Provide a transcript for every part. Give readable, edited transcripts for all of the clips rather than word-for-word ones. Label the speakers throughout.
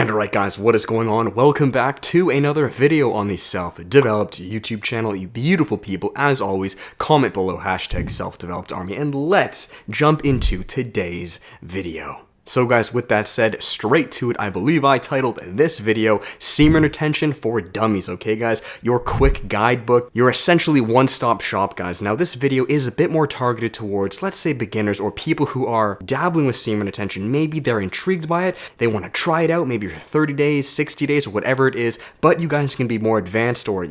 Speaker 1: And alright guys, what is going on? Welcome back to another video on the Self-Developed YouTube channel. You beautiful people, as always, comment below hashtag self-developed-army and let's jump into today's video. So guys, with that said, straight to it, I believe I titled this video, Semen Retention for Dummies, okay guys? Your quick guidebook, your essentially one-stop shop, guys. Now this video is a bit more targeted towards, let's say, beginners or people who are dabbling with semen retention. Maybe they're intrigued by it, they want to try it out, maybe for 30 days, 60 days, or whatever it is, but you guys can be more advanced or,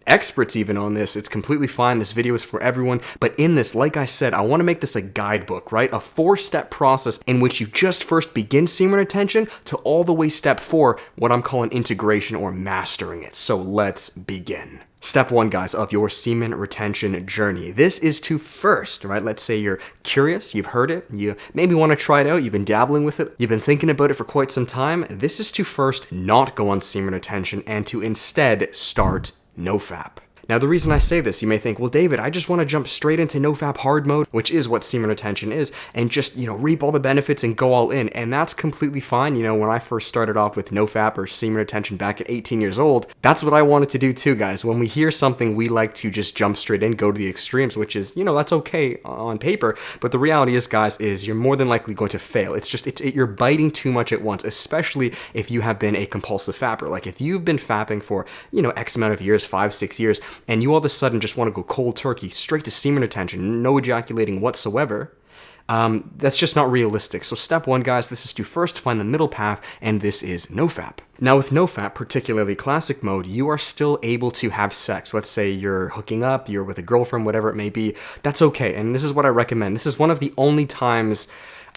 Speaker 1: experts even on this. It's completely fine. This video is for everyone, but in this, like I said, I want to make this a guidebook, right? A 4-step process in which you just first begin semen retention to all the way step 4, what I'm calling integration or mastering it. So let's begin. Step 1, guys, of your semen retention journey. This is to first, right? Let's say you're curious, you've heard it, you maybe want to try it out, you've been dabbling with it, you've been thinking about it for quite some time. This is to first not go on semen retention and to instead start Nofap. Now, the reason I say this, you may think, well, David, I just want to jump straight into Nofap hard mode, which is what semen retention is, and just, reap all the benefits and go all in. And that's completely fine. When I first started off with Nofap or semen retention back at 18 years old, that's what I wanted to do too, guys. When we hear something, we like to just jump straight in, go to the extremes, which is, that's okay on paper. But the reality is, guys, is you're more than likely going to fail. It's just, you're biting too much at once, especially if you have been a compulsive fapper. Like if you've been fapping for, X amount of years, 5, 6 years, and you all of a sudden just want to go cold turkey, straight to semen retention, no ejaculating whatsoever, that's just not realistic. So step 1, guys, this is to first find the middle path, and this is Nofap. Now with Nofap, particularly classic mode, you are still able to have sex. Let's say you're hooking up, you're with a girlfriend, whatever it may be, that's okay. And this is what I recommend. This is one of the only times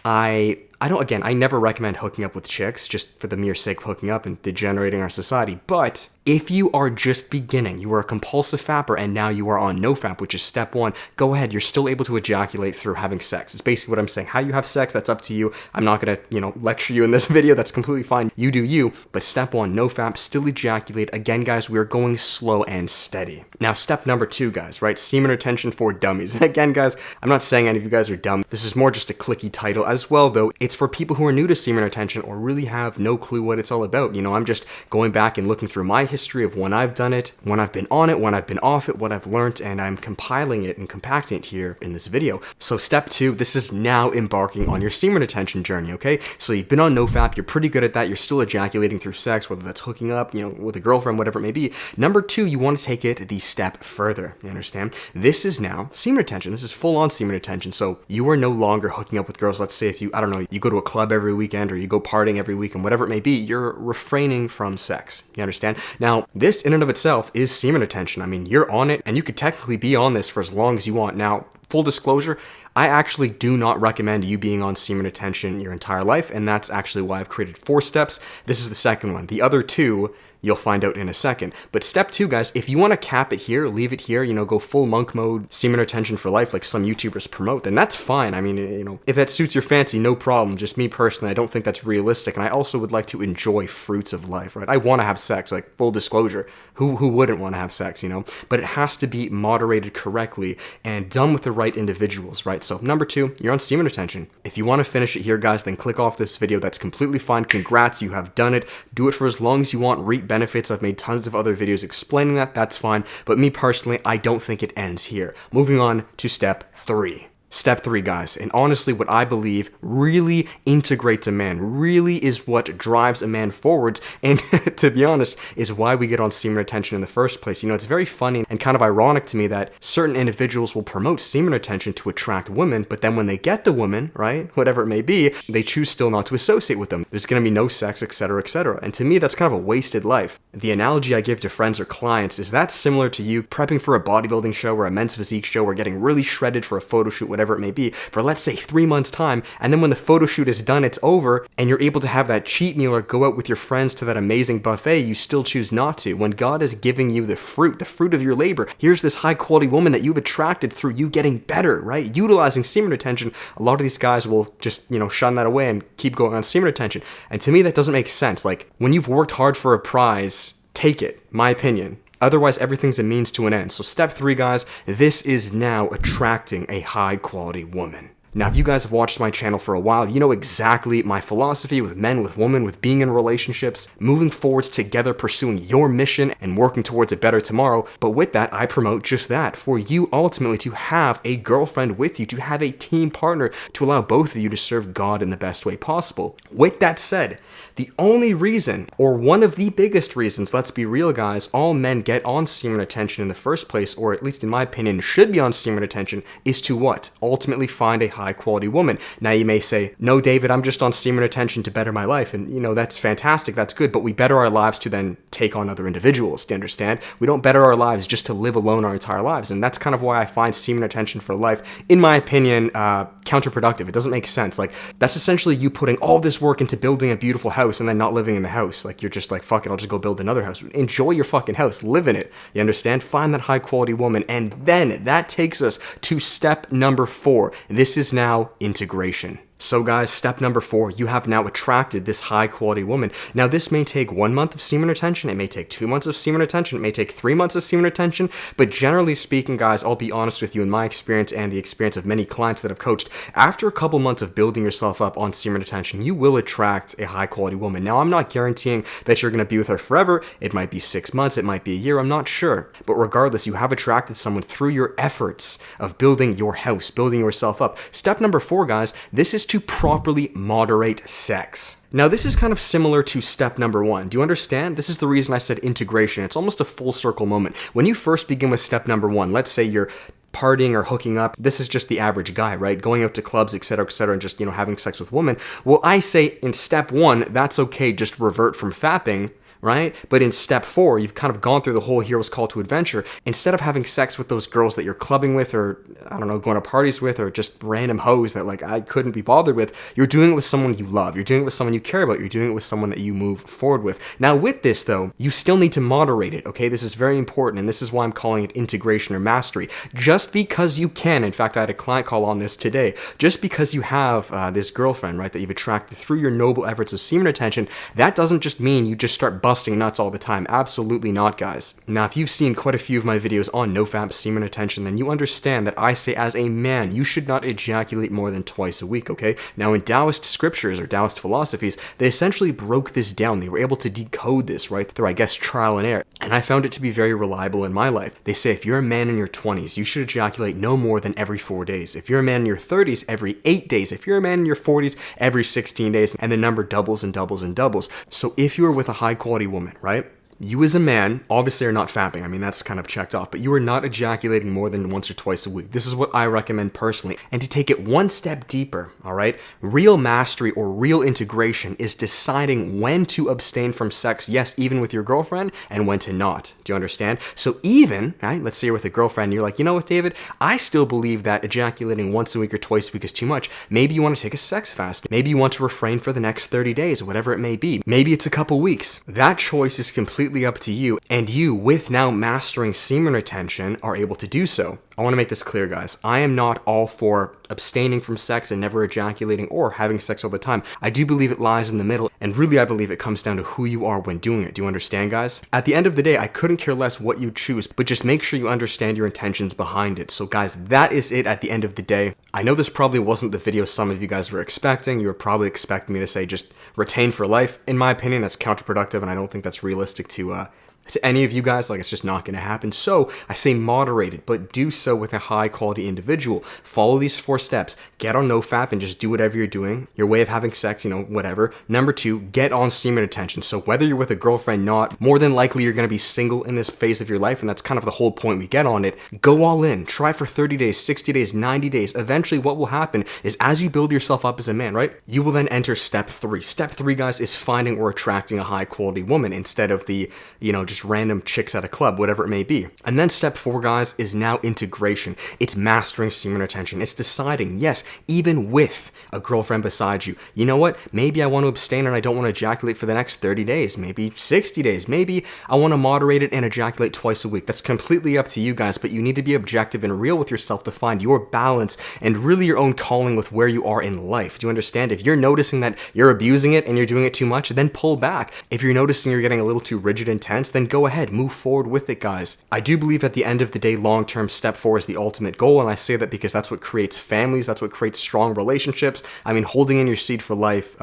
Speaker 1: I never recommend hooking up with chicks just for the mere sake of hooking up and degenerating our society. But if you are just beginning, you are a compulsive fapper and now you are on Nofap, which is step 1, go ahead, you're still able to ejaculate through having sex. It's basically what I'm saying. How you have sex, that's up to you. I'm not gonna, lecture you in this video. That's completely fine. You do you. But step 1, Nofap, still ejaculate. Again, guys, we are going slow and steady. Now, step number 2, guys, right? Semen retention for dummies. And again, guys, I'm not saying any of you guys are dumb. This is more just a clicky title as well, though. It's for people who are new to semen retention or really have no clue what it's all about. I'm just going back and looking through my history of when I've done it, when I've been on it, when I've been off it, what I've learned, and I'm compiling it and compacting it here in this video. So step 2, this is now embarking on your semen retention journey, okay? So you've been on Nofap, you're pretty good at that, you're still ejaculating through sex, whether that's hooking up, with a girlfriend, whatever it may be. Number 2, you want to take it the step further, you understand? This is now semen retention. This is full-on semen retention, so you are no longer hooking up with girls. Let's say if you go to a club every weekend or you go partying every weekend, whatever it may be, you're refraining from sex, you understand? Now, this in and of itself is semen retention. I mean, you're on it and you could technically be on this for as long as you want. Now, full disclosure, I actually do not recommend you being on semen retention your entire life, and that's actually why I've created 4 steps. This is the second one. The other 2, you'll find out in a second. But step 2, guys, if you want to cap it here, leave it here, go full monk mode, semen retention for life, like some YouTubers promote, then that's fine. I mean, if that suits your fancy, no problem. Just me personally, I don't think that's realistic. And I also would like to enjoy fruits of life, right? I want to have sex, like full disclosure. Who wouldn't want to have sex, But it has to be moderated correctly and done with the right individuals, right? So number 2, you're on semen retention. If you want to finish it here, guys, then click off this video. That's completely fine. Congrats, you have done it. Do it for as long as you want. Reap benefits. I've made tons of other videos explaining that. That's fine. But me personally, I don't think it ends here. Moving on to step 3. Step 3, guys, and honestly what I believe really integrates a man, really is what drives a man forwards, and to be honest, is why we get on semen retention in the first place. It's very funny and kind of ironic to me that certain individuals will promote semen retention to attract women, but then when they get the woman, right, whatever it may be, they choose still not to associate with them. There's going to be no sex, etc., etc. And to me, that's kind of a wasted life. The analogy I give to friends or clients is that similar to you prepping for a bodybuilding show or a men's physique show or getting really shredded for a photo shoot, whatever it may be, for let's say 3 months time, and then when the photo shoot is done, it's over, and you're able to have that cheat meal or go out with your friends to that amazing buffet, you still choose not to. When God is giving you the fruit of your labor, here's this high quality woman that you've attracted through you getting better, right? Utilizing semen retention, a lot of these guys will just, shun that away and keep going on semen retention. And to me, that doesn't make sense. Like, when you've worked hard for a prize, take it, my opinion. Otherwise, everything's a means to an end. So step 3, guys, this is now attracting a high quality woman. Now, if you guys have watched my channel for a while, you know exactly my philosophy with men, with women, with being in relationships, moving forwards together, pursuing your mission, and working towards a better tomorrow. But with that, I promote just that, for you ultimately to have a girlfriend with you, to have a team partner, to allow both of you to serve God in the best way possible. With that said, the only reason, or one of the biggest reasons, let's be real guys, all men get on semen retention in the first place, or at least in my opinion should be on semen retention, is to what? Ultimately find a high quality woman. Now you may say, no David, I'm just on semen retention to better my life, and you know, that's fantastic, that's good, but we better our lives to then take on other individuals, do you understand? We don't better our lives just to live alone our entire lives, and that's kind of why I find semen retention for life, in my opinion, counterproductive. It doesn't make sense. Like, that's essentially you putting all this work into building a beautiful house and then not living in the house. Like, you're just like, fuck it, I'll just go build another house. Enjoy your fucking house, live in it, you understand? Find that high quality woman, and then that takes us to step number 4. This is now integration. So guys, step number 4, you have now attracted this high quality woman. Now this may take 1 month of semen retention, it may take 2 months of semen retention, it may take 3 months of semen retention, but generally speaking guys, I'll be honest with you, in my experience and the experience of many clients that I've coached, after a couple months of building yourself up on semen retention, you will attract a high quality woman. Now I'm not guaranteeing that you're going to be with her forever, it might be 6 months, it might be a year, I'm not sure, but regardless, you have attracted someone through your efforts of building your house, building yourself up. Step number 4 guys, this is to properly moderate sex. Now this is kind of similar to step number 1. Do you understand? This is the reason I said integration. It's almost a full circle moment. When you first begin with step number 1, let's say you're partying or hooking up, this is just the average guy, right? Going out to clubs, etc., and just, you know, having sex with women. Well, I say in step 1, that's okay, just revert from fapping, right? But in step 4, you've kind of gone through the whole hero's call to adventure. Instead of having sex with those girls that you're clubbing with, or I don't know, going to parties with, or just random hoes that like I couldn't be bothered with, you're doing it with someone you love. You're doing it with someone you care about. You're doing it with someone that you move forward with. Now with this though, you still need to moderate it, okay? This is very important, and this is why I'm calling it integration or mastery. Just because you can, in fact, I had a client call on this today, just because you have this girlfriend, right, that you've attracted through your noble efforts of semen retention, that doesn't just mean you just start busting nuts all the time. Absolutely not, guys. Now, if you've seen quite a few of my videos on Nofap semen retention, then you understand that I say as a man, you should not ejaculate more than twice a week, okay? Now, in Taoist scriptures or Taoist philosophies, they essentially broke this down. They were able to decode this, right, through, I guess, trial and error. And I found it to be very reliable in my life. They say if you're a man in your 20s, you should ejaculate no more than every 4 days. If you're a man in your 30s, every 8 days. If you're a man in your 40s, every 16 days. And the number doubles and doubles and doubles. So if you are with a high quality woman, right? You as a man obviously are not fapping. I mean, that's kind of checked off, but you are not ejaculating more than once or twice a week. This is what I recommend personally. And to take it one step deeper, all right, real mastery or real integration is deciding when to abstain from sex, yes, even with your girlfriend, and when to not. Do you understand? So even, right, let's say you're with a girlfriend and you're like, you know what, David, I still believe that ejaculating once a week or twice a week is too much. Maybe you want to take a sex fast. Maybe you want to refrain for the next 30 days, whatever it may be. Maybe it's a couple weeks. That choice is completely up to you, and you, with now mastering semen retention, are able to do so. I want to make this clear, guys. I am not all for abstaining from sex and never ejaculating or having sex all the time. I do believe it lies in the middle, and really I believe it comes down to who you are when doing it. Do you understand, guys? At the end of the day, I couldn't care less what you choose, but just make sure you understand your intentions behind it. So guys, that is it at the end of the day. I know this probably wasn't the video some of you guys were expecting. You were probably expecting me to say just retain for life. In my opinion, that's counterproductive, and I don't think that's realistic to any of you guys. Like, it's just not going to happen. So I say moderate it, but do so with a high quality individual. Follow these 4 steps. Get on Nofap and just do whatever you're doing, your way of having sex, you know, whatever. Number 2, get on semen retention. So whether you're with a girlfriend, not, more than likely you're going to be single in this phase of your life, and that's kind of the whole point we get on it. Go all in. Try for 30 days, 60 days, 90 days. Eventually what will happen is as you build yourself up as a man, right, you will then enter step 3. Step 3, guys, is finding or attracting a high quality woman instead of the, you know, just random chicks at a club, whatever it may be. And then step 4, guys, is now integration. It's mastering semen retention. It's deciding, yes, even with a girlfriend beside you, you know what, maybe I want to abstain and I don't want to ejaculate for the next 30 days, maybe 60 days, maybe I want to moderate it and ejaculate twice a week. That's completely up to you guys, but you need to be objective and real with yourself to find your balance and really your own calling with where you are in life. Do you understand? If you're noticing that you're abusing it and you're doing it too much, then pull back. If you're noticing you're getting a little too rigid and tense, then then go ahead, move forward with it, guys. I do believe at the end of the day, long-term step 4 is the ultimate goal, and I say that because that's what creates families, that's what creates strong relationships. I mean, holding in your seed for life,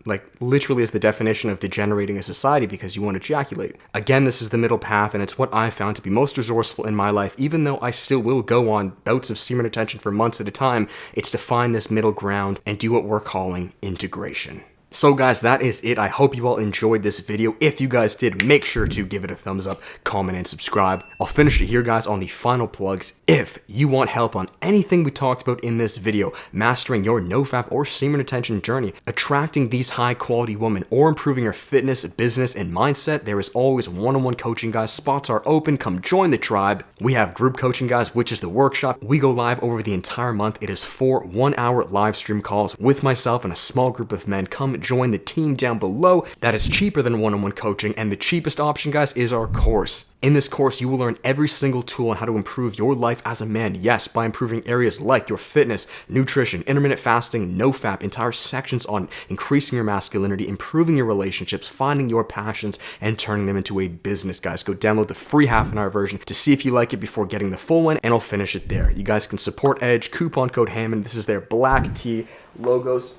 Speaker 1: like literally is the definition of degenerating a society because you won't ejaculate. Again, this is the middle path, and it's what I found to be most resourceful in my life, even though I still will go on bouts of semen retention for months at a time. It's to find this middle ground and do what we're calling integration. So guys, that is it. I hope you all enjoyed this video. If you guys did, make sure to give it a thumbs up, comment, and subscribe. I'll finish it here, guys, on the final plugs. If you want help on anything we talked about in this video, mastering your nofap or semen retention journey, attracting these high-quality women, or improving your fitness, business, and mindset, there is always one-on-one coaching, guys. Spots are open. Come join the tribe. We have group coaching, guys, which is the workshop. We go live over the entire month. It is 4 one-hour live stream calls with myself and a small group of men. Come join the team down below. That is cheaper than one-on-one coaching, and the cheapest option, guys, is our course. In this course, you will learn every single tool on how to improve your life as a man. Yes, by improving areas like your fitness, nutrition, intermittent fasting, nofap, entire sections on increasing your masculinity, improving your relationships, finding your passions, and turning them into a business, guys. Go download the free half-an-hour version to see if you like it before getting the full one, and I'll finish it there. You guys can support Edge, coupon code Hammond. This is their black tee. Logos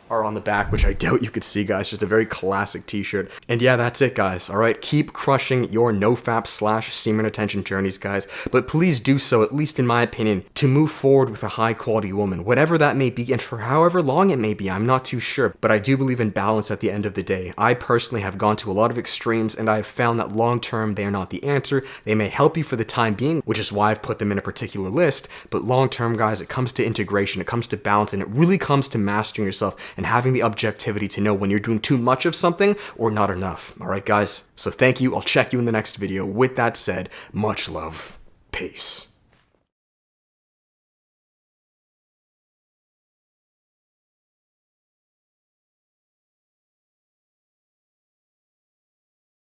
Speaker 1: are on the back, which I doubt you could see, guys. Just a very classic t-shirt. And yeah, that's it, guys. All right, keep crushing your nofap/semen retention journeys, guys. But please do so, at least in my opinion, to move forward with a high-quality woman, whatever that may be, and for however long it may be. I'm not too sure, but I do believe in balance at the end of the day. I personally have gone to a lot of extremes, and I have found that long-term, they are not the answer. They may help you for the time being, which is why I've put them in a particular list. But long-term, guys, it comes to integration, it comes to balance, and it really comes to mastering yourself and having the objectivity to know when you're doing too much of something or not enough. All right, guys? So thank you. I'll check you in the next video. With that said, much love. Peace.